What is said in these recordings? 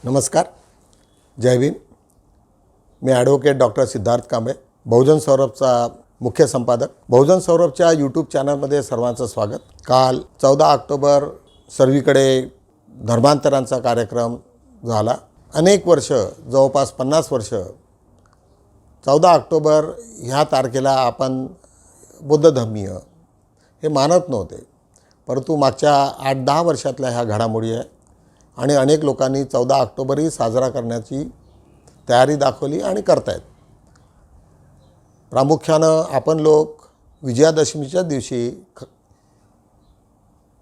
नमस्कार, जय भीम. मी advocate doctor Siddharth Kamble, बहुजन सौरभचा मुख्य संपादक. बहुजन सौरभच्या यूट्यूब चॅनलमध्ये सर्वांचं स्वागत. काल 14 ऑक्टोबर सर्वीकडे धर्मांतरांचा कार्यक्रम झाला. अनेक वर्ष, जवळपास 50 वर्ष 14 ऑक्टोबर ह्या तारखेला आपण बुद्ध धर्मीय हे मानत नव्हते, परंतु मागच्या 8-10 वर्षातल्या ह्या घडामोडी आहे आणि अनेक लोकांनी 14 ऑक्टोबरही साजरा करण्याची तयारी दाखवली आणि करतायत. प्रामुख्यानं आपण लोक विजयादशमीच्या दिवशी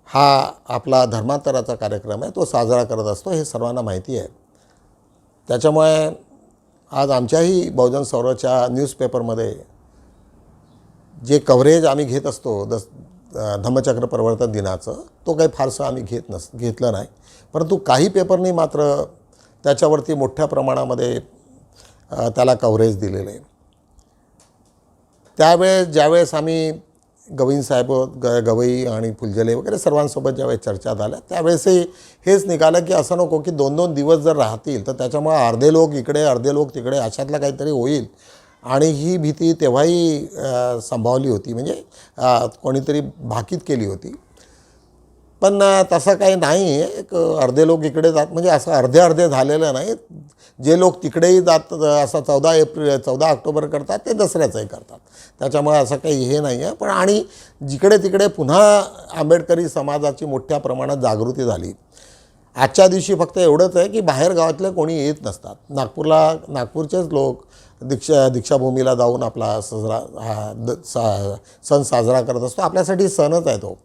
हा आपला धर्मांतराचा कार्यक्रम आहे तो साजरा करत असतो, हे सर्वांना माहिती आहे. त्याच्यामुळे आज आमच्याही बहुजन सौरभच्या न्यूजपेपरमध्ये जे कव्हरेज आम्ही घेत असतो धम्मचक्र प्रवर्तन दिनाचं, तो काही फारसं आम्ही घेतलं नाही. परंतु काही पेपरनी मात्र त्याच्यावरती मोठ्या प्रमाणामध्ये त्याला कव्हरेज दिलेलं आहे. ज्यावेळेस आम्ही गवई आणि फुलझले वगैरे सर्वांसोबत ज्यावेळेस चर्चा झाल्या, त्यावेळेसही हेच निघालं की असं नको की 2-2 दिवस जर राहतील तर त्याच्यामुळे अर्धे लोक इकडे अर्धे लोक तिकडे अशातलं काहीतरी होईल. आणि ही भीती तेव्हाही संभावली होती, म्हणजे कोणीतरी भाकीत केली होती. पण तसं काही नाही. एक अर्धे लोक इकडे जात, म्हणजे असं अर्धे झालेलं नाही. जे लोक तिकडेही जात असं 14 ऑक्टोबर करतात ते दसऱ्याचंही करतात. त्याच्यामुळे असं काही हे नाही आहे. पण आणि जिकडे तिकडे पुन्हा आंबेडकरी समाजाची मोठ्या प्रमाणात जागृती झाली. आजच्या दिवशी फक्त एवढंच आहे की बाहेर गावातले कोणी येत नसतात. नागपूरचेच लोक दीक्षाभूमीला जाऊन आपला सण साजरा करत असतो. आपल्यासाठी सणच आहे तो,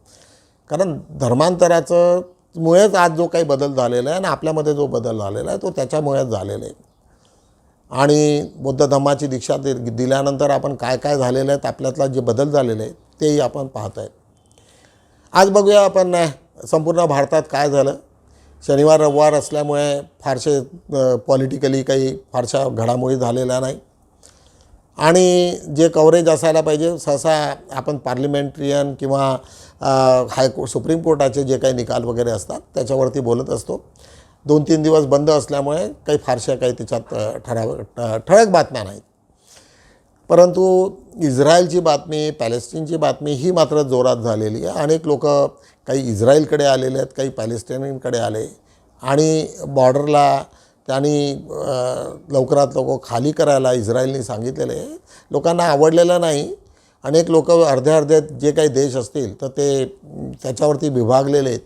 कारण धर्मांतराचं मुळेच आज जो काही बदल झालेला आहे आणि आपल्यामध्ये जो बदल झालेला आहे तो त्याच्यामुळेच झालेला आहे. आणि बौद्ध धम्माची दीक्षा दिल्यानंतर आपण काय काय झालेलं आहेत, आपल्यातला जे बदल झालेले आहेत तेही आपण पाहत आहे. आज बघूया आपण संपूर्ण भारतात काय झालं. शनिवार रविवार असल्यामुळे फारसे पॉलिटिकली काही फारशा घडामोडी झालेल्या नाही. आणि जे कव्हरेज असायला पाहिजे, सहसा आपण पार्लिमेंट्रियन किंवा सुप्रीम कोर्टाचे जे काही निकाल वगैरे असतात त्याच्यावरती बोलत असतो. 2-3 दिवस बंद असल्यामुळे काही फारशा काही त्याच्यात ठळक बातम्या नाहीत. परंतु इस्रायलची बातमी, पॅलेस्टीनची बातमी ही मात्र जोरात झालेली आहे. अनेक लोक काही इस्रायलकडे आलेले आहेत, काही पॅलेस्टाईनकडे आले आणि बॉर्डरला त्यांनी लवकरात लवकर खाली करायला इस्रायलने सांगितलेलं आहे. लोकांना आवडलेलं नाही. अनेक लोक अर्धे जे काही देश असतील तर ते त्याच्यावरती विभागलेले आहेत.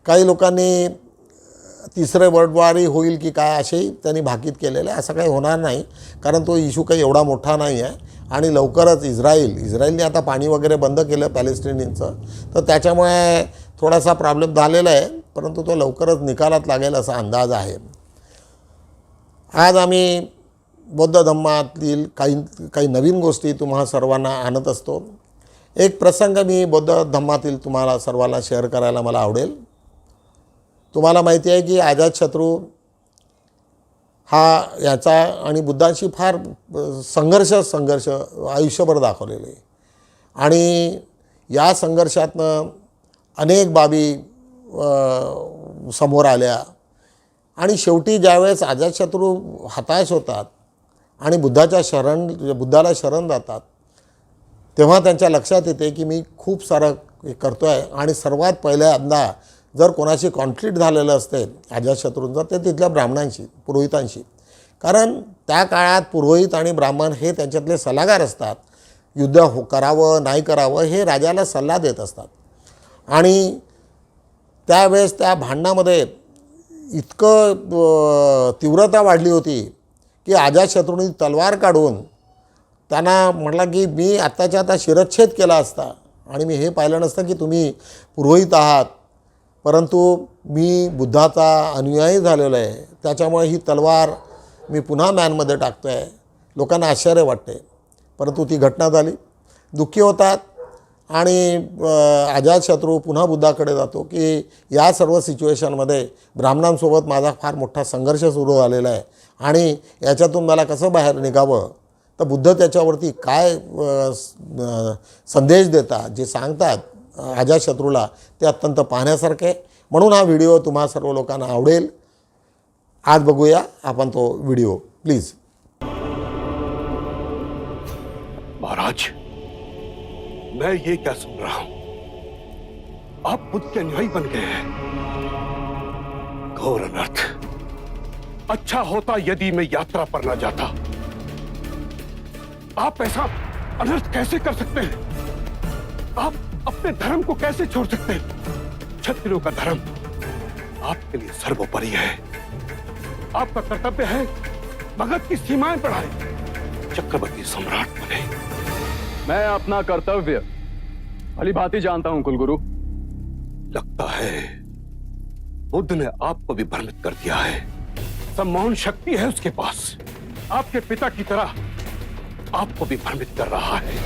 काही लोकांनी तिसरे वर्ल्ड वॉरही होईल की काय असेही त्यांनी भाकीत केलेलं आहे. असं काही होणार नाही, कारण तो इश्यू काही एवढा मोठा नाही आहे. आणि लवकरच इस्रायलने आता पाणी वगैरे बंद केलं पॅलेस्टिनींचं, तर त्याच्यामुळे थोडासा प्रॉब्लेम झालेला आहे, परंतु तो लवकरच निकालात लागेल असा अंदाज आहे. आज आम्ही बौद्ध धम्मातील काही नवीन गोष्टी तुम्हा सर्वांना आणत असतो. एक प्रसंग मी बौद्ध धम्मातील तुम्हाला सर्वांना शेअर करायला मला आवडेल. तुम्हाला माहिती आहे की अजातशत्रू हा याचा आणि बुद्धाशी फार संघर्ष आयुष्यभर दाखवलेले आहे. आणि या संघर्षातनं अनेक बाबी समोर आल्या आणि शेवटी ज्यावेळेस अजातशत्रू हताश होतात आणि बुद्धाला शरण जातात, तेव्हा त्यांच्या लक्षात येते की मी खूप सारं करतो आहे. आणि सर्वात पहिल्यांदा जर कोणाशी कॉन्फ्लिक्ट झालेलं असते अजातशत्रूंचं, ते तिथल्या ब्राह्मणांशी, पुरोहितांशी. कारण त्या काळात पुरोहित आणि ब्राह्मण हे त्यांच्यातले सल्लागार असतात. युद्ध करावं नाही करावं हे राजाला सल्ला देत असतात. आणि त्यावेळेस त्या भांडणामध्ये इतकं तीव्रता वाढली होती की अजातशत्रूंनी तलवार काढून त्यांना म्हटलं की मी आत्ताच्या आता शिरच्छेद केला असता आणि मी हे पाहिलं नसतं की तुम्ही पुरोहित आहात, परंतु मी बुद्धाचा अनुयायी झालेलो आहे, त्याच्यामुळे ही तलवार मी पुन्हा मॅनमध्ये टाकतो आहे. लोकांना आश्चर्य वाटते, परंतु ती घटना झाली. दुःखी होतात आणि अजातशत्रू पुन्हा बुद्धाकडे जातो की या सर्व सिच्युएशनमध्ये ब्राह्मणांसोबत माझा फार मोठा संघर्ष सुरू झालेला आहे आणि याच्यातून मला कसं बाहेर निघावं. तर बुद्ध त्याच्यावरती काय संदेश देतात, जे सांगतात अजातशत्रूला, ते अत्यंत पाहण्यासारखे. म्हणून हा व्हिडिओ तुम्हा सर्व लोकांना आवडेल. आज बघूया आपण तो व्हिडिओ प्लीज. महाराज, मैं ये क्या सुन रहा हूं? आप बुद्ध के अनुयायी बन गए हैं। घोर अनर्थ। अच्छा होता यदि मैं यात्रा पर न जाता। आप ऐसा अनर्थ कैसे कर सकते हैं? आप अपने धर्म को कैसे छोड़ सकते हैं? क्षत्रियों का धर्म आपके लिए सर्वोपरि है। आपका कर्तव्य है मगध की सीमाएं बढ़ाए, चक्रवर्ती सम्राट बने। मैं अपना कर्तव्य भली भांति जानता हूं कुलगुरु। लगता है बुद्ध ने आपको भी भ्रमित कर दिया है। सम्मोहन शक्ति है उसके पास। आपके पिता की तरह आपको भी भ्रमित कर रहा है।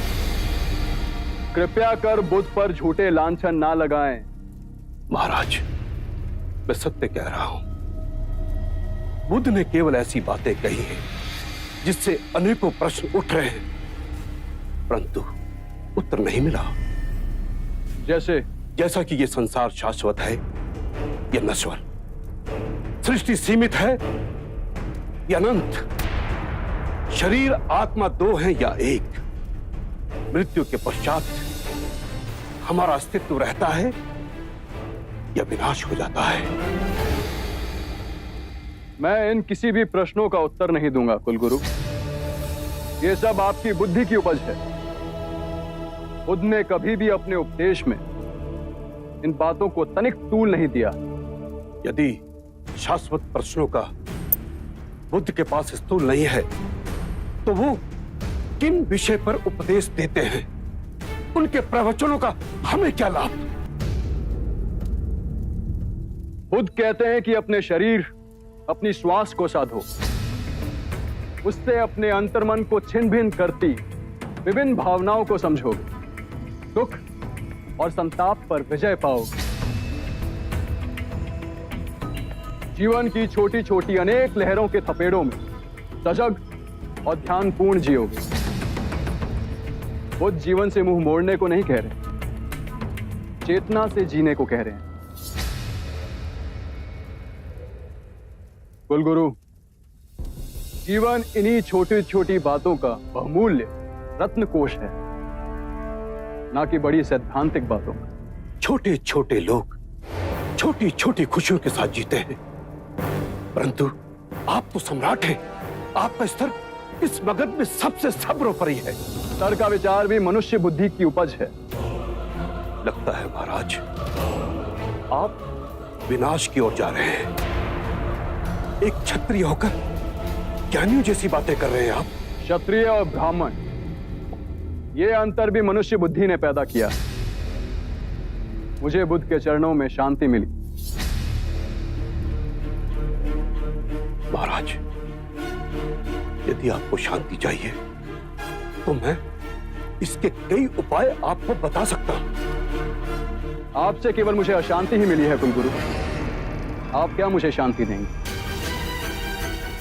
कृपया कर बुद्ध पर झूठे लांछन ना लगाएं। महाराज, मैं सत्य कह रहा हूं। बुद्ध ने केवल ऐसी बातें कही हैं जिससे अनेकों प्रश्न उठ रहे हैं, परंतु उत्तर नहीं मिला। जैसा कि ये संसार शाश्वत है या नश्वर, सृष्टि सीमित है या अनंत, शरीर आत्मा दो हैं या एक, मृत्यु के पश्चात हमारा अस्तित्व रहता है या विनाश हो जाता है। मैं इन किसी भी प्रश्नों का उत्तर नहीं दूंगा कुलगुरु। ये सब आपकी बुद्धि की उपज है। बुद्ध ने कभी भी अपने उपदेश में इन बातों को तनिक तूल नहीं दिया। यदि शाश्वत प्रश्नों का बुद्ध के पास स्थूल नहीं है, तो वो किन विषय पर उपदेश देते हैं? उनके प्रवचनों का हमें क्या लाभ? बुद्ध कहते हैं कि अपने शरीर, अपनी श्वास को साधो, उससे अपने अंतर्मन को छिन्न भिन्न करती विभिन्न भावनाओं को समझोगे, दुख और संताप पर विजय पाओगे। जीवन की छोटी छोटी अनेक लहरों के थपेड़ों में सजग और ध्यानपूर्ण जियोगे। बुद्ध जीवन से मुंह मोड़ने को नहीं कह रहे, चेतना से जीने को कह रहे हैं। कुलगुरु, जीवन इन्हीं छोटी छोटी बातों का बहुमूल्य रत्नकोश है, ना कि बड़ी सैद्धांतिक बातों का। छोटे छोटे लोग छोटी छोटी खुशियों के साथ जीते हैं, परंतु आप तो सम्राट हैं। आपका स्तर इस मगध में सबसे सर्वोपरि है। स्तर का विचार भी मनुष्य बुद्धि की उपज है। लगता है महाराज, आप विनाश की ओर जा रहे हैं। एक क्षत्रिय होकर ज्ञानियों जैसी बातें कर रहे हैं आप। क्षत्रिय और ब्राह्मण, ये अंतर भी मनुष्य बुद्धि ने पैदा किया। मुझे बुद्ध के चरणों में शांति मिली। महाराज, यदि आपको शांति चाहिए तो मैं इसके कई उपाय आपको बता सकता हूं। आपसे केवल मुझे अशांति ही मिली है कुलगुरु। आप क्या मुझे शांति देंगे?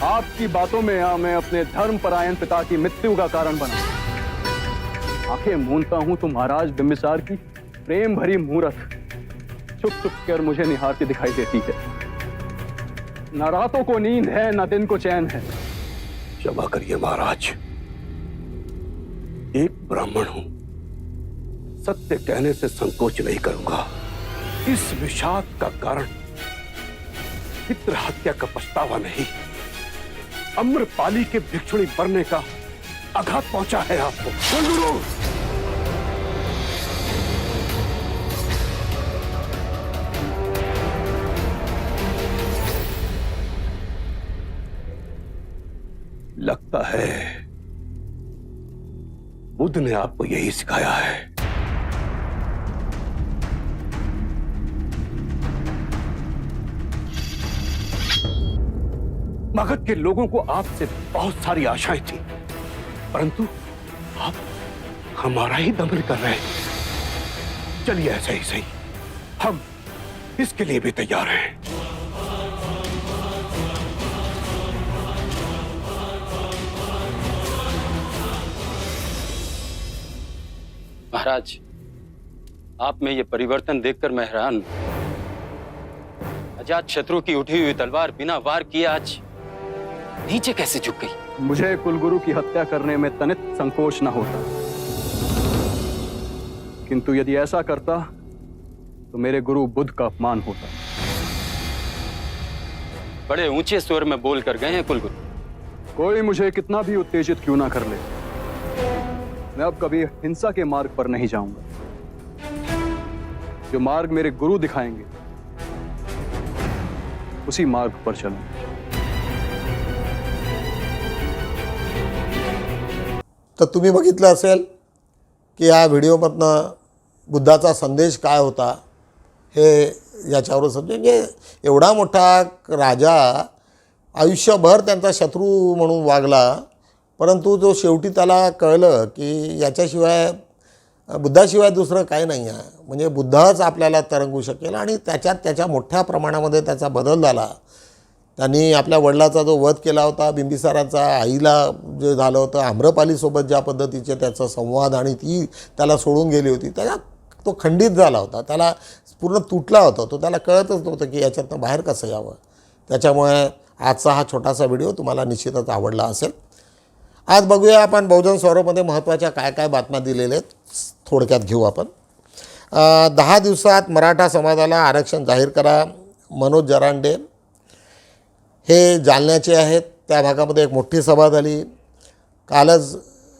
आपकी बातों में मैं अपने धर्म परायण पिता की मृत्यु का कारण बना। आंखें मूंदता हूं तो महाराज बिंबिसार की प्रेम भरी मूरत चुप चुप कर मुझे निहारती दिखाई देती है। न रातों को नींद है, न दिन को चैन है। क्षमा करिए महाराज, एक ब्राह्मण हूं, सत्य कहने से संकोच नहीं करूंगा। इस विषाद का कारण पितृ हत्या का पछतावा नहीं, अम्रपाली के भिक्षुणी बनने का आघात पहुंचा है आपको। कुलगुरु, लगता है बुद्ध ने आपको यही सिखाया है। मगध के लोगों को आपसे बहुत सारी आशाएं थी, परंतु आप हमारा ही दमन कर रहे हैं। चलिए ऐसे ही सही, हम इसके लिए भी तैयार हैं। महाराज, आप में ये परिवर्तन देखकर मैं हैरान हूं। अजात शत्रु की उठी हुई तलवार बिना वार किए आज नीचे कैसे झुक गई? मुझे कुलगुरु की हत्या करने में तनित संकोच न होता, किंतु यदि ऐसा करता तो मेरे गुरु बुद्ध का अपमान होता। बड़े ऊंचे स्वर में बोल कर गए हैं कुलगुरु। कोई मुझे कितना भी उत्तेजित क्यों ना कर ले, मैं अब कभी हिंसा के मार्ग पर नहीं जाऊंगा। जो मार्ग मेरे गुरु दिखाएंगे उसी मार्ग पर चलूंगा। तर तुम्ही बघितलं असेल की या व्हिडिओमधनं बुद्धाचा संदेश काय होता हे याच्यावर समजेल. म्हणजे एवढा मोठा राजा आयुष्यभर त्यांचा शत्रू म्हणून वागला, परंतु जो शेवटी त्याला कळलं की याच्याशिवाय बुद्धाशिवाय दुसरं काही नाही आहे, म्हणजे बुद्धच आपल्याला तरंगू शकेल. आणि त्याच्यात त्याच्या मोठ्या प्रमाणामध्ये त्याचा बदल झाला. त्यांनी आपल्या वडिलाचा जो वध केला होता बिंबिसाराचा, आईला जे झालं होतं, आम्रपालीसोबत ज्या पद्धतीचे त्याचा संवाद आणि ती त्याला सोडून गेली होती, त्याला तो खंडित झाला होता, त्याला पूर्ण तुटला होता. तो त्याला कळतच नव्हतं की याच्यातनं बाहेर कसं यावं. त्याच्यामुळे आजचा हा छोटासा व्हिडिओ तुम्हाला निश्चितच आवडला असेल. आज बघूया आपण बहुजन सौरभमध्ये महत्त्वाच्या काय काय बातम्या दिलेल्या आहेत, थोडक्यात घेऊ आपण. 10 दिवसात मराठा समाजाला आरक्षण जाहीर करा. मनोज जरांडे हे जालन्याचे आहेत. त्या भागामध्ये एक मोठी सभा झाली. कालच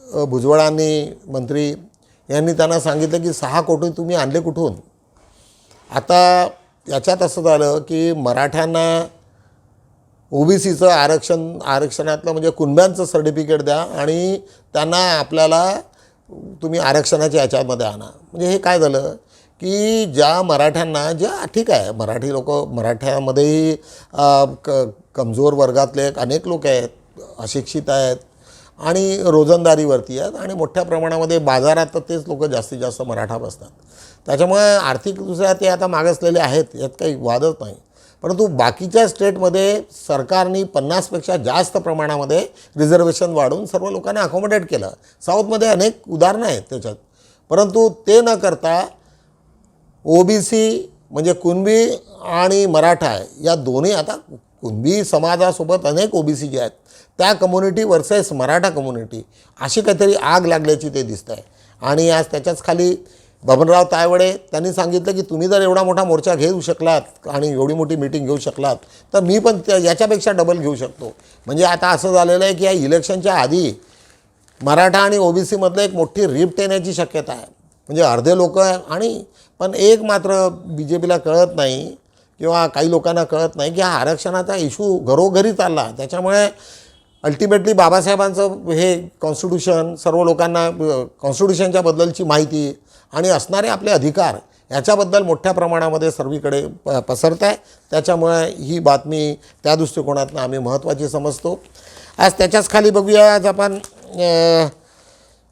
भुजबळांनी मंत्री यांनी त्यांना सांगितलं की 6 कोटी तुम्ही आणले कुठून. आता याच्यात असं झालं की मराठ्यांना OBCचं आरक्षणातलं म्हणजे कुणब्यांचं सर्टिफिकेट द्या आणि त्यांना आपल्याला तुम्ही आरक्षणाच्या याच्यामध्ये आणा. म्हणजे हे काय झालं की ज्या मराठ्यांना, ज्या ठीक आहे मराठी लोक, मराठ्यामध्येही कमजोर वर्गातले अनेक लोक आहेत, अशिक्षित आहेत आणि रोजंदारीवरती आहेत आणि मोठ्या प्रमाणामध्ये बाजारात तर तेच लोक जास्तीत जास्त मराठा बसतात. त्याच्यामुळे आर्थिकदृष्ट्या ते आता मागासलेले आहेत, यात काही वादच नाही. परंतु बाकीच्या स्टेटमध्ये सरकारने 50पेक्षा जास्त प्रमाणामध्ये रिझर्वेशन वाढवून सर्व लोकांना अकोमोडेट केलं. साऊथमध्ये अनेक उदाहरणं आहेत त्याच्यात. परंतु ते न करता OBC म्हणजे कुणबी आणि मराठा या दोन्ही, आता कुणबी समाजासोबत अनेक OBC जे आहेत त्या कम्युनिटी वर्सेस मराठा कम्युनिटी अशी काहीतरी आग लागल्याची ते दिसत आहे. आणि आज त्याच्याच खाली बबनराव तायवाडे त्यांनी सांगितलं की तुम्ही जर एवढा मोठा मोर्चा घेऊ शकलात आणि एवढी मोठी मीटिंग घेऊ शकलात तर मी पण याच्यापेक्षा डबल घेऊ शकतो. म्हणजे आता असं झालेलं आहे की या इलेक्शनच्या आधी मराठा आणि OBCमधलं एक मोठी रिफ्ट येण्याची शक्यता आहे. म्हणजे अर्धे लोक आणि पण एक मात्र BJPला कळत नाही किंवा काही लोकांना कळत नाही की हा आरक्षणाचा इश्यू घरोघरी चालला. त्याच्यामुळे अल्टिमेटली बाबासाहेबांचं हे कॉन्स्टिट्यूशन, सर्व लोकांना कॉन्स्टिट्यूशनच्या बद्दलची माहिती आणि असणारे आपले अधिकार याच्याबद्दल मोठ्या प्रमाणामध्ये सर्वीकडे पसरत आहे. त्याच्यामुळे ही बातमी त्या दृष्टिकोनातून आम्ही महत्त्वाची समजतो. आज त्याच्याच खाली बघूया, आज आपण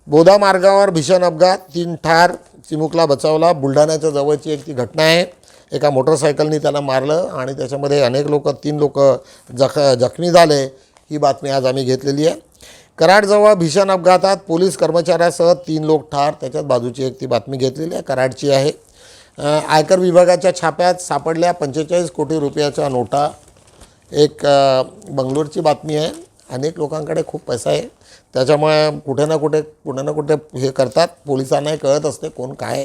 बोधा मार्गावर भीषण अपघात, 3 ठार, चिमुकला बचावला. बुलढाण्याच्या जवळची एक ती घटना आहे. एका मोटरसायकलनी त्याला मारलं आणि त्याच्यामध्ये अनेक लोक, 3 लोक जखमी झाले. ही बातमी आज आम्ही घेतलेली आहे. कराडजवळ भीषण अपघातात पोलीस कर्मचाऱ्यासह 3 लोक ठार. त्याच्यात बाजूची एक ती बातमी घेतलेली आहे, कराडची आहे. आयकर विभागाच्या छाप्यात सापडल्या 45 कोटी रुपयाच्या नोटा. एक बंगलोरची बातमी आहे. अनेक लोकांकडे खूप पैसा आहे, त्याच्यामुळे कुठे ना कुठे हे करतात. पोलिसांनाही कळत असते कोण काय.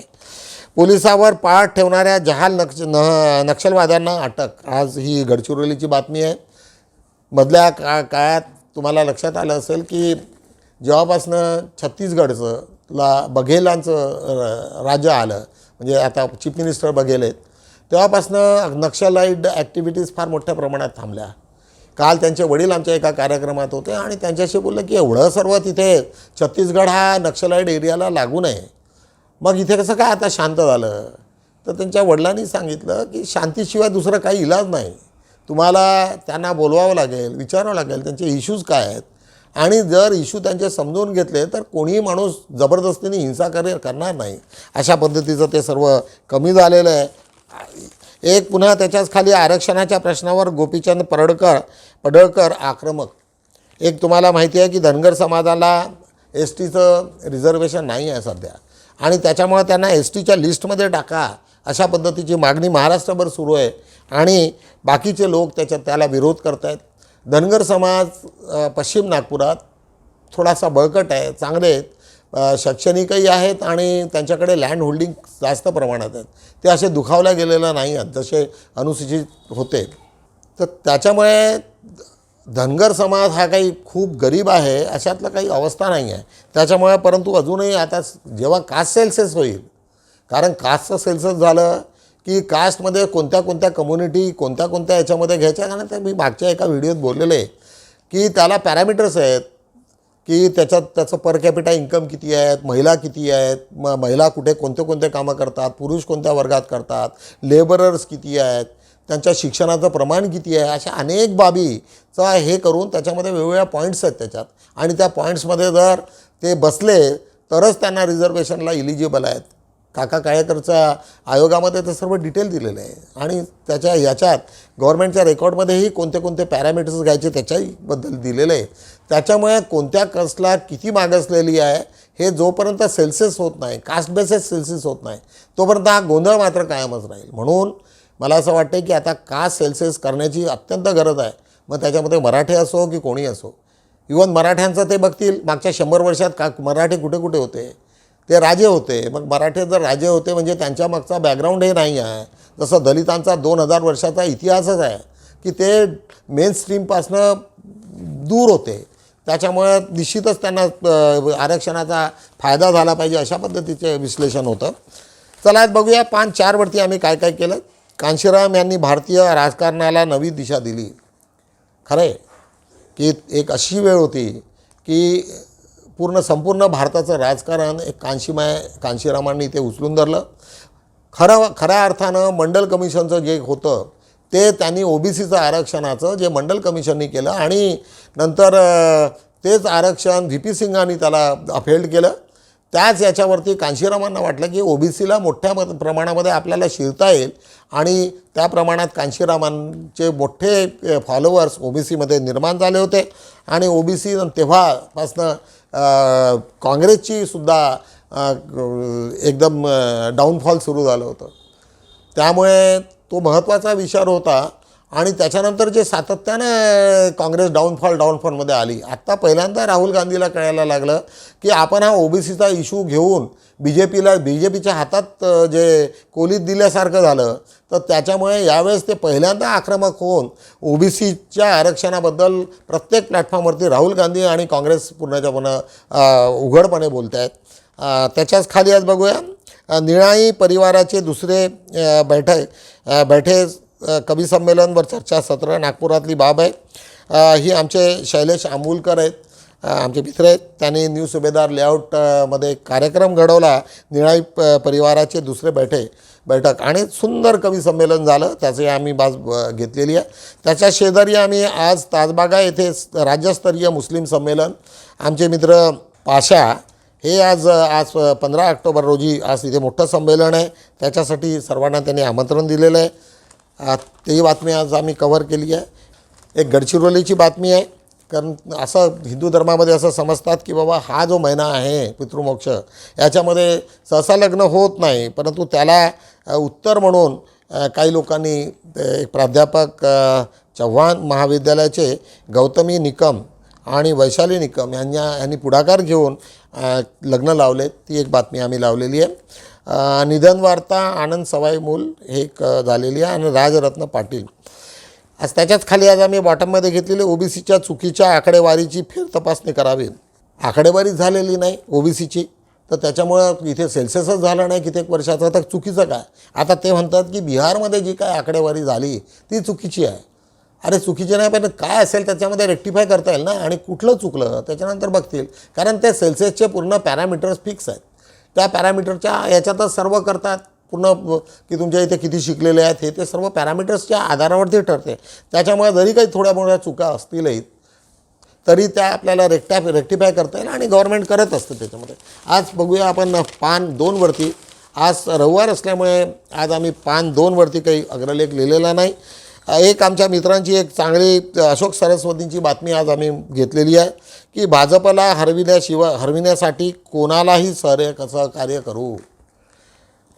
पोलिसावर पाळत ठेवणाऱ्या जहाल नक्षलवाद्यांना अटक. आज ही गडचिरोलीची बातमी आहे. मधल्या काळात तुम्हाला लक्षात आलं असेल की जेव्हापासनं छत्तीसगडचं बघेलांचं राज्य आलं, म्हणजे आता चीफ मिनिस्टर बघेल आहेत, तेव्हापासनं नक्षलाईट ॲक्टिव्हिटीज फार मोठ्या प्रमाणात थांबल्या. काल त्यांचे वडील आमच्या एका कार्यक्रमात होते आणि त्यांच्याशी बोललं की एवढं सर्व तिथे छत्तीसगड हा नक्षलाईट एरियाला लागू नये, मग इथे कसं काय आता शांत झालं. तर त्यांच्या वडिलांनी सांगितलं की शांतीशिवाय दुसरं काही इलाज नाही. तुम्हाला त्यांना बोलवावं लागेल, विचारावं लागेल त्यांचे इश्यूज काय आहेत आणि जर इश्यू त्यांचे समजून घेतले तर कोणीही माणूस जबरदस्तीने हिंसा करणार नाही. अशा पद्धतीचं ते सर्व कमी झालेलं आहे. एक पुन्हा त्याच्याच खाली आरक्षणाच्या प्रश्नावर गोपीचंद पडळकर आक्रमक. एक तुम्हाला माहिती आहे की धनगर समाजाला STचं रिझर्वेशन नाही आहे सध्या आणि त्याच्यामुळे त्यांना STच्या लिस्टमध्ये टाका अशा पद्धतीची मागणी महाराष्ट्रभर सुरू आहे आणि बाकीचे लोक त्याला विरोध करत आहेत. धनगर समाज पश्चिम नागपुरात थोडासा बळकट आहे, चांगले आहेत, शैक्षणिकही आहेत आणि त्यांच्याकडे लँड होल्डिंग जास्त प्रमाणात आहेत. ते असे दुखावल्या गेलेलं नाही आहेत जसे अनुसूचित होते. तर त्याच्यामुळे धनगर समाज हा काही खूप गरीब आहे अशातलं काही अवस्था नाही आहे. त्याच्यामुळे परंतु अजूनही आता जेव्हा कास्ट सेन्सस होईल, कारण कास्टचं सेन्सस झालं की कास्टमध्ये कोणत्या कोणत्या कम्युनिटी कोणत्या कोणत्या याच्यामध्ये घ्यायच्या, कारण ते मी मागच्या एका व्हिडिओत बोललेले आहे की त्याला पॅरामीटर्स आहेत की त्याचं पर कॅपिटा इन्कम किती आहेत, महिला किती आहेत, महिला कुठे कोणते कोणते कामं करतात, पुरुष कोणत्या वर्गात करतात, लेबरर्स किती आहेत, त्यांच्या शिक्षणाचं प्रमाण किती आहे, अशा अनेक बाबीचा हे करून त्याच्यामध्ये वेगवेगळ्या पॉईंट्स आहेत त्याच्यात. आणि त्या पॉईंट्समध्ये जर ते बसले तरच त्यांना रिझर्वेशनला इलिजिबल आहेत. काका काळेकरच्या आयोगामध्ये ते सर्व डिटेल दिलेलं आहे आणि याच्यात गव्हर्नमेंटच्या रेकॉर्डमध्येही कोणते कोणते पॅरामीटर्स घ्यायचे त्याच्याहीबद्दल दिलेलं आहे. त्याच्यामुळे कोणत्या कास्टला किती मागासलेली आहे हे जोपर्यंत सेल्सियस होत नाही, कास्ट बेसिस सेल्सियस होत नाही, तोपर्यंत हा गोंधळ मात्र कायमच राहील. म्हणून मला असं वाटतं की आता कास्ट सेल्सियस करण्याची अत्यंत गरज आहे. मग त्याच्यामध्ये मराठी असो की कोणी असो, इवन मराठ्यांचं ते बघतील मागच्या 100 वर्षात मराठी कुठे कुठे होते, ते राजे होते. मग मराठे जर राजे होते म्हणजे त्यांच्या मागचा बॅकग्राऊंड हे नाही आहे. जसं दलितांचा 2000 वर्षाचा इतिहासच आहे की ते मेन स्ट्रीमपासनं दूर होते. त्याच्यामुळे निश्चितच त्यांना आरक्षणाचा फायदा झाला पाहिजे अशा पद्धतीचे विश्लेषण होतं. चला आज बघूया 5-4 आम्ही काय काय केलं. कांशीराम यांनी भारतीय राजकारणाला नवी दिशा दिली. खरं आहे की एक अशी वेळ होती की संपूर्ण भारताचं राजकारण एक कांशीरामांनी ते उचलून धरलं. खऱ्या अर्थानं मंडल कमिशनचं जे होतं ते त्यांनी OBCचं आरक्षणाचं जे मंडल कमिशननी केलं आणि नंतर तेच आरक्षण VP सिंगांनी त्याला अफेल्ड केलं. त्याच याच्यावरती कांशीरामांना वाटलं की OBCला मोठ्या प्रमाणामध्ये आपल्याला शिरता येईल आणि त्या प्रमाणात कांशीरामांचे मोठे फॉलोअर्स OBCमध्ये निर्माण झाले होते आणि OBC तेव्हापासनं काँग्रेसची सुद्धा एकदम डाऊनफॉल सुरू झालं होतं. त्यामुळे तो महत्त्वाचा विचार होता आणि त्याच्यानंतर जे सातत्यानं काँग्रेस डाऊनफॉलमध्ये आली. आत्ता पहिल्यांदा राहुल गांधीला कळायला लागलं की आपण हा OBCचा इश्यू घेऊन बीजेपीच्या हातात जे कोलीत दिल्यासारखं झालं. तर त्याच्यामुळे यावेळेस ते पहिल्यांदा आक्रमक होऊन OBCच्या आरक्षणाबद्दल प्रत्येक प्लॅटफॉर्मवरती राहुल गांधी आणि काँग्रेस उघडपणे बोलत आहेत. त्याच्याच खाली आज बघूया निळाई परिवाराचे दुसरे बैठे कवी संमेलनवर चर्चासत्र नागपुरातली बाब आहे. ही आमचे शैलेश आंबुलकर आहेत, आमचे मित्र आहेत. त्यांनी न्यू सुभेदार लेआउटमध्ये कार्यक्रम घडवला निळाई परिवाराचे दुसरे बैठक आणि सुंदर कवी संमेलन झालं. त्याची आम्ही बाज घेतलेली आहे. त्याच्या शेजारी आम्ही आज ताजबागा येथे राज्यस्तरीय मुस्लिम संमेलन आमचे मित्र पाशा हे आज 15 ऑक्टोबर रोजी आज इथे मोठं संमेलन आहे. त्याच्यासाठी सर्वांना त्यांनी आमंत्रण दिलेलं आहे. तेही बातमी आज आम्ही कव्हर केली आहे. एक गडचिरोलीची बातमी आहे, कारण असं हिंदू धर्मामध्ये असं समजतात की बाबा हा जो महिना आहे पितृमोक्ष याच्यामध्ये सहसा लग्न होत नाही, परंतु त्याला उत्तर म्हणून काही लोकांनी एक प्राध्यापक चव्हाण महाविद्यालयाचे गौतमी निकम आणि वैशाली निकम यांनी पुढाकार घेऊन लग्न लावले. ती एक बातमी आम्ही लावलेली आहे. निधन वार्ता आनंद सवाई मूल हे एक झालेली आहे आणि राजरत्न पाटील. आज त्याच्याच खाली आज आम्ही बॉटममध्ये घेतलेली OBCच्या चुकीच्या आकडेवारीची फेरतपासणी करावी. आकडेवारी झालेली नाही OBCची, तर त्याच्यामुळं इथे सेल्सियसच झालं नाही कित्येक वर्षाचं. तर चुकीचं काय? आता ते म्हणतात की बिहारमध्ये जी काय आकडेवारी झाली ती चुकीची आहे. अरे चुकीची नाही, पण काय असेल त्याच्यामध्ये रेक्टिफाय करता येईल ना. आणि कुठलं चुकलं त्याच्यानंतर बघतील, कारण ते सेल्सियसचे पूर्ण पॅरामीटर्स फिक्स आहेत. त्या पॅरामीटरच्या याच्यातच सर्व करतात पूर्ण की तुमच्या इथे किती शिकलेले आहेत हे ते सर्व पॅरामीटर्सच्या आधारावरती ठरते. त्याच्यामुळे जरी काही थोड्या मोठ्या चुका असतीलही तरी त्या आपल्याला रेक्टिफाय करता येईल आणि गव्हर्नमेंट करत असतं त्याच्यामध्ये. आज बघूया आपण पान 2वरती. आज रविवार असल्यामुळे आज आम्ही पान 2वरती काही अग्रलेख लिहिलेला नाही. एक आमच्या मित्रांची एक चांगली अशोक सरस्वतींची बातमी आज आम्ही घेतलेली आहे की भाजपला हरविण्यासाठी कोणालाही सहकार्य करू.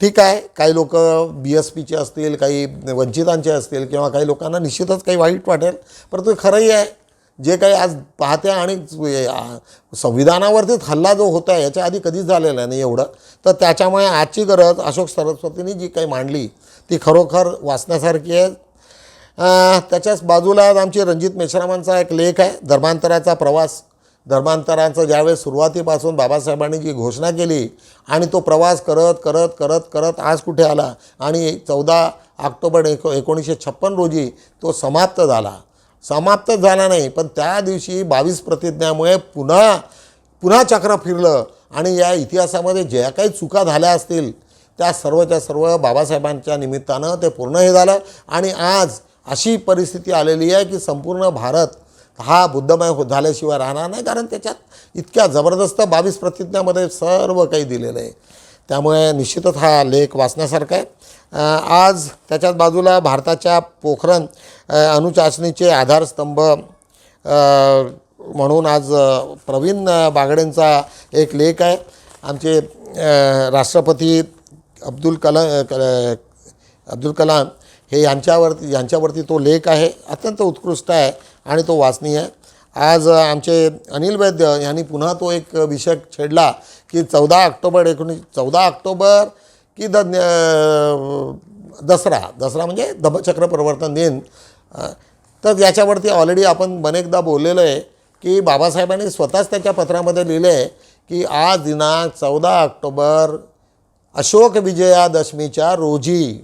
ठीक आहे, काही लोक BSPचे असतील, काही वंचितांचे असतील किंवा काही लोकांना निश्चितच काही वाईट वाटेल, परंतु खरंही आहे जे काही आज पाहते आणि संविधानावरतीच हल्ला जो होता आहे याच्या आधी कधीच झालेला नाही एवढं, तर त्याच्यामुळे आजची गरज अशोक सरस्वतींनी जी काही मांडली ती खरोखर वाचण्यासारखी आहे. त्याच्याच बाजूला आमची रणजित मेश्रामांचा एक लेख आहे, धर्मांतराचा प्रवास. धर्मांतराचं ज्यावेळेस सुरुवातीपासून बाबासाहेबांनी जी घोषणा केली आणि तो प्रवास करत करत करत करत आज कुठे आला आणि 14 ऑक्टोबर 1956 रोजी तो समाप्त झाला. समाप्त झाला नाही, पण त्या दिवशी 22 प्रतिज्ञामुळे पुन्हा चक्र फिरलं आणि या इतिहासामध्ये ज्या काही चुका झाल्या असतील त्या सर्वच्या सर्व बाबासाहेबांच्या निमित्तानं ते पूर्ण हे झालं. आणि आज अशी परिस्थिती आलेली आहे की संपूर्ण भारत हा बुद्धमय झाल्याशिवाय राहणार नाही, कारण त्याच्यात इतक्या जबरदस्त 22 प्रतिज्ञामध्ये सर्व काही दिलेलं आहे. त्यामुळे निश्चितच हा लेख वाचण्यासारखा आहे. आज त्याच्याच बाजूला भारताच्या पोखरण अणुचाचणीचे आधारस्तंभ म्हणून आज प्रवीण बागडेंचा एक लेख आहे. आमचे राष्ट्रपती अब्दुल कलाम हे यांच्यावरती तो लेख आहे, अत्यंत उत्कृष्ट आहे आणि तो वाचनीय आहे. आज आमचे अनिल वैद्य यांनी पुन्हा तो एक विषय छेडला की 14 ऑक्टोबर की दसरा म्हणजे धम्मचक्र प्रवर्तन दिन. तर याच्यावरती ऑलरेडी आपण अनेकदा बोललेलो आहे की बाबासाहेबांनी स्वतःच त्याच्या पत्रामध्ये लिहिले आहे की आज दिनांक 14 ऑक्टोबर अशोक विजयादशमीच्या रोजी.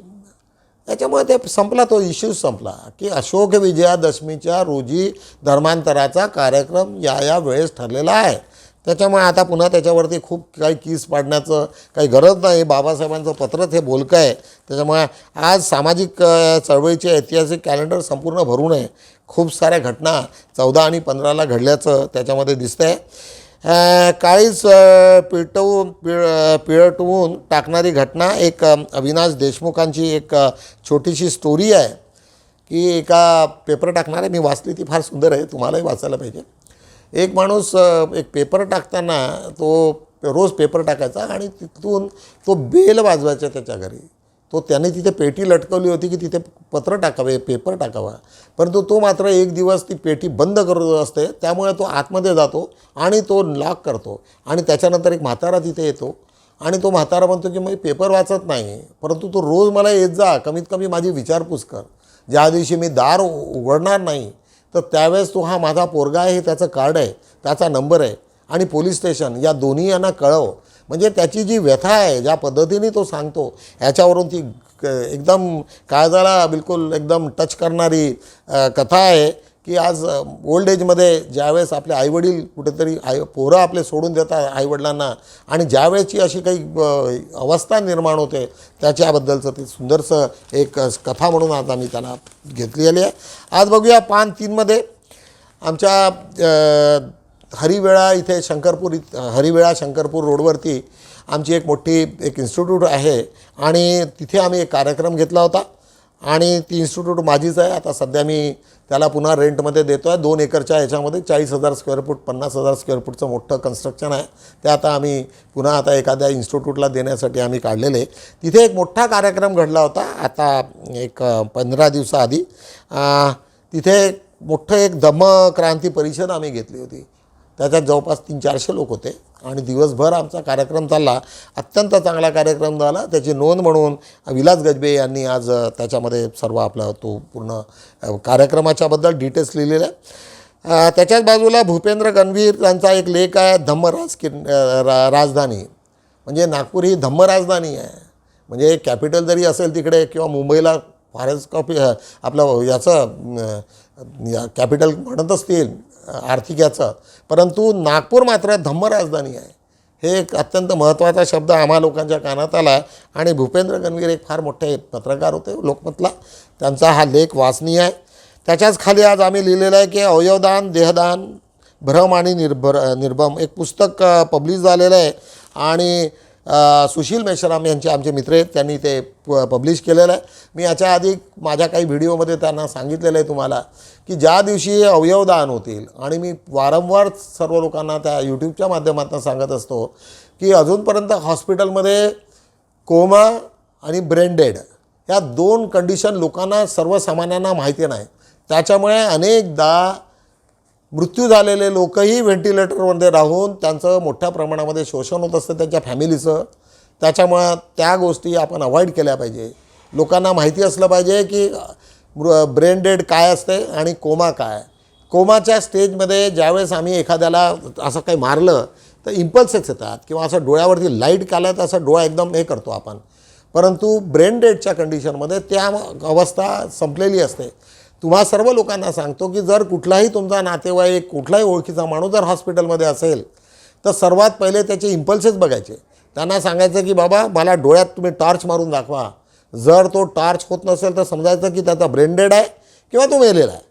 त्याच्यामुळे ते संपला, तो इश्यूज संपला की अशोक विजयादशमीच्या रोजी धर्मांतराचा कार्यक्रम या वेळेस ठरलेला आहे. त्याच्यामुळे आता पुन्हा त्याच्यावरती खूप काही कीस पाडण्याचं काही गरज नाही. बाबासाहेबांचं पत्रच हे बोलकं आहे. त्याच्यामुळे आज सामाजिक चळवळीचे ऐतिहासिक कॅलेंडर संपूर्ण भरून आहे. खूप साऱ्या घटना 14 आणि 15ला घडल्याचं त्याच्यामध्ये दिसतं आहे. काळीच पिळटवून टाकणारी घटना एक अविनाश देशमुखांची एक छोटीशी स्टोरी आहे की एका पेपर टाकणारे मी वाचली, ती फार सुंदर आहे, तुम्हालाही वाचायला पाहिजे. एक माणूस एक पेपर टाकताना तो रोज पेपर टाकायचा आणि तिथून तो बेल वाजवायचा त्याच्या घरी. त्याने तिथे पेटी लटकवली होती की तिथे पत्र टाकावे, पेपर टाकावा, परंतु तो मात्र एक दिवस ती पेटी बंद करत असते. त्यामुळे तो आतमध्ये जातो आणि तो लॉक करतो आणि त्याच्यानंतर एक म्हातारा तिथे येतो आणि तो म्हातारा म्हणतो की मी पेपर वाचत नाही, परंतु तो रोज मला येत जा, कमीत कमी माझी विचारपूस कर. ज्या दिवशी मी दार उघडणार नाही तर त्यावेळेस तो हा माझा पोरगा आहे, हे त्याचं कार्ड आहे, त्याचा नंबर आहे आणि पोलीस स्टेशन या दोन्ही यांना कळव. म्हणजे त्याची जी व्यथा आहे, ज्या पद्धतीने तो सांगतो ह्याच्यावरून ती एकदम काळजाला बिलकुल एकदम टच करणारी कथा आहे की आज ओल्ड एजमध्ये ज्यावेळेस आपले आईवडील कुठेतरी पोरं आपले सोडून देतात आईवडिलांना आणि ज्यावेळेची अशी काही अवस्था निर्माण होते त्याच्याबद्दलचं ते सुंदरसं एक कथा म्हणून आज आम्ही त्याला घेतलेली आहे. आज बघूया पान 3मध्ये आमच्या हरिवेळा इथे हरिवेळा शंकरपूर रोडवरती आमची एक मोठी एक इन्स्टिट्यूट आहे आणि तिथे आम्ही एक कार्यक्रम घेतला होता आणि ती इन्स्टिट्यूट माझीच आहे. आता सध्या मी त्याला पुन्हा रेंटमध्ये देतो आहे. 2 एकरच्या ह्याच्यामध्ये 40,000 स्क्वेअर फूट 50,000 स्क्वेअर फूटचं मोठं कन्स्ट्रक्शन आहे. ते आता आम्ही पुन्हा आता एखाद्या इन्स्टिट्यूटला देण्यासाठी आम्ही काढलेले. तिथे एक मोठा कार्यक्रम घडला होता आता एक 15 दिवसाआधी. तिथे मोठं एक धम्मक्रांती परिषद आम्ही घेतली होती. त्याच्यात जवळपास 300-400 लोक होते आणि दिवसभर आमचा कार्यक्रम चालला. अत्यंत चांगला कार्यक्रम झाला. त्याची नोंद म्हणून विलास गजबे यांनी आज त्याच्यामध्ये सर्व आपला तो पूर्ण कार्यक्रमाच्याबद्दल डिटेल्स लिहिलेले आहे. त्याच्याच बाजूला भूपेंद्र गणवीर यांचा एक लेख आहे राजधानी. म्हणजे नागपूर ही धम्म राजधानी आहे. म्हणजे कॅपिटल जरी असेल तिकडे किंवा मुंबईला फॉरेस्ट कॉपी आपलं याचं कॅपिटल म्हणत असतील आर्थिक याचं, परंतु नागपूर मात्र धम्म राजधानी आहे. हे एक अत्यंत महत्त्वाचा शब्द आम्हा लोकांच्या कानात आला आणि भूपेंद्र गणवीर एक फार मोठे पत्रकार होते लोकमतला. त्यांचा हा लेख वाचनीय आहे. त्याच्याच खाली आज आम्ही लिहिलेलं आहे की अवयवदान, देहदान, भ्रम आणि निर्भम एक पुस्तक पब्लिश झालेलं आहे आणि सुशील मेश्राम यांचे आमचे मित्र आहेत, त्यांनी ते पब्लिश केलेलं आहे. मी याच्या आधी माझ्या काही व्हिडिओमध्ये त्यांना सांगितलेलं आहे तुम्हाला की ज्या दिवशी अवयवदान होतील, आणि मी वारंवार सर्व लोकांना त्या यूट्यूबच्या माध्यमातून सांगत असतो की अजूनपर्यंत हॉस्पिटलमध्ये कोमा आणि ब्रेन डेड या 2 कंडिशन लोकांना सर्वसामान्यांना माहिती नाही. त्याच्यामुळे अनेकदा मृत्यू झालेले लोकही व्हेंटिलेटरमध्ये राहून त्यांचं मोठ्या प्रमाणामध्ये शोषण होत असतं त्यांच्या फॅमिलीचं. त्याच्यामुळं त्या गोष्टी आपण अवॉइड केल्या पाहिजे. लोकांना माहिती असलं पाहिजे की ब्रेन डेड काय असते आणि कोमा काय. कोमाच्या स्टेजमध्ये ज्यावेळेस आम्ही एखाद्याला असं काही मारलं तर इम्पल्सेस येतात किंवा असं डोळ्यावरती लाईट काढलं तर असं डोळा एकदम हे करतो आपण. परंतु ब्रेन डेडच्या कंडिशनमध्ये त्या अवस्था संपलेली असते. तुम्हा सर्व लोकांना सांगतो की जर कुठलाही तुमचा नातेवाईक कुठलाही ओळखीचा माणूस जर हॉस्पिटलमध्ये असेल तर सर्वात पहिले त्याचे इम्पल्सेस बघायचे. त्यांना सांगायचं की बाबा मला डोळ्यात तुम्ही टॉर्च मारून दाखवा. जर तो टॉर्च होत नसेल तर समजायचं की त्याचा ब्रेन डेड आहे किंवा तो मेलेला आहे.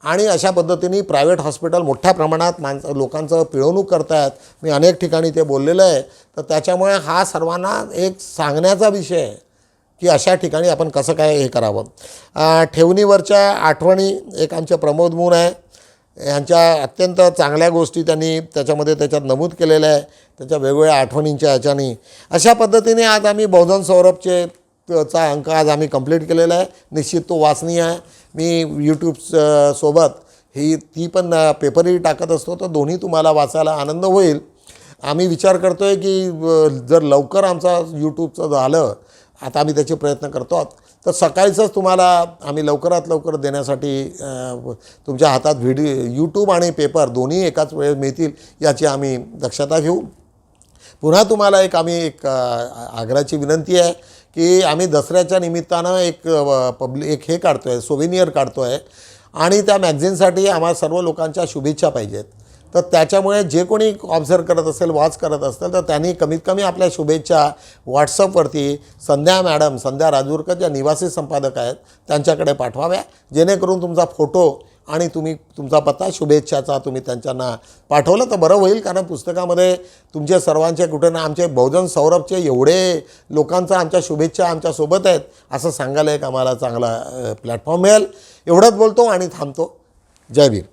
आणि अशा पद्धतीने प्रायव्हेट हॉस्पिटल मोठ्या प्रमाणात लोकांचं पिळवणूक करतायत. मी अनेक ठिकाणी ते बोललेलं आहे. तर त्याच्यामुळे हा सर्वांना एक सांगण्याचा विषय आहे की अशा ठिकाणी आपण कसं काय हे करावं. ठेवणीवरच्या आठवणी एक आमचे प्रमोद मून आहे. यांच्या अत्यंत चांगल्या गोष्टी त्यांनी त्याच्यात नमूद केलेल्या आहे. त्याच्या वेगवेगळ्या आठवणींच्या ह्याच्यानी अशा पद्धतीने आज आम्ही बहुजन सौरभचे चा अंक आज आम्ही कंप्लीट केलेला आहे. निश्चित तो वाचनीय आहे. मी यूट्यूब सोबत ती पण पेपरही टाकत असतो तर दोन्ही तुम्हाला वाचायला आनंद होईल. आम्ही विचार करतो आहे की जर लवकर आमचा यूट्यूबचं झालं आता आम्ही त्याचे प्रयत्न करतो आहोत तर सकाळीचंच तुम्हाला आम्ही लवकरात लवकर देण्यासाठी तुमच्या हातात यूट्यूब आणि पेपर दोन्ही एकाच वेळेस मिळतील याची आम्ही दक्षता घेऊ. पुन्हा तुम्हाला आम्ही एक आग्रहाची विनंती आहे की आम्ही दसऱ्याच्या निमित्तानं एक हे काढतो आहे सोव्हिनियर काढतो आहे आणि त्या मॅगझिनसाठी आम्हाला सर्व लोकांच्या शुभेच्छा पाहिजेत. तर त्याच्यामुळे जे कोणी ऑब्झर्व करत असेल वॉच करत असेल तर त्यांनी कमीत कमी आपल्या शुभेच्छा व्हॉट्सअपवरती संध्या राजूरकर ज्या निवासी संपादक आहेत त्यांच्याकडे पाठवाव्या. जेणेकरून तुमचा फोटो आणि तुमचा पत्ता शुभेच्छाचा तुम्ही त्यांच्यांना पाठवलं तर बरं होईल. कारण पुस्तकामध्ये तुमचे सर्वांचे कुठे ना आमचे बहुजन सौरभचे एवढे लोकांचा आमच्या शुभेच्छा आमच्यासोबत आहेत असं सांगायला एक आम्हाला चांगला प्लॅटफॉर्म मिळेल. एवढंच बोलतो आणि थांबतो. जय भीम.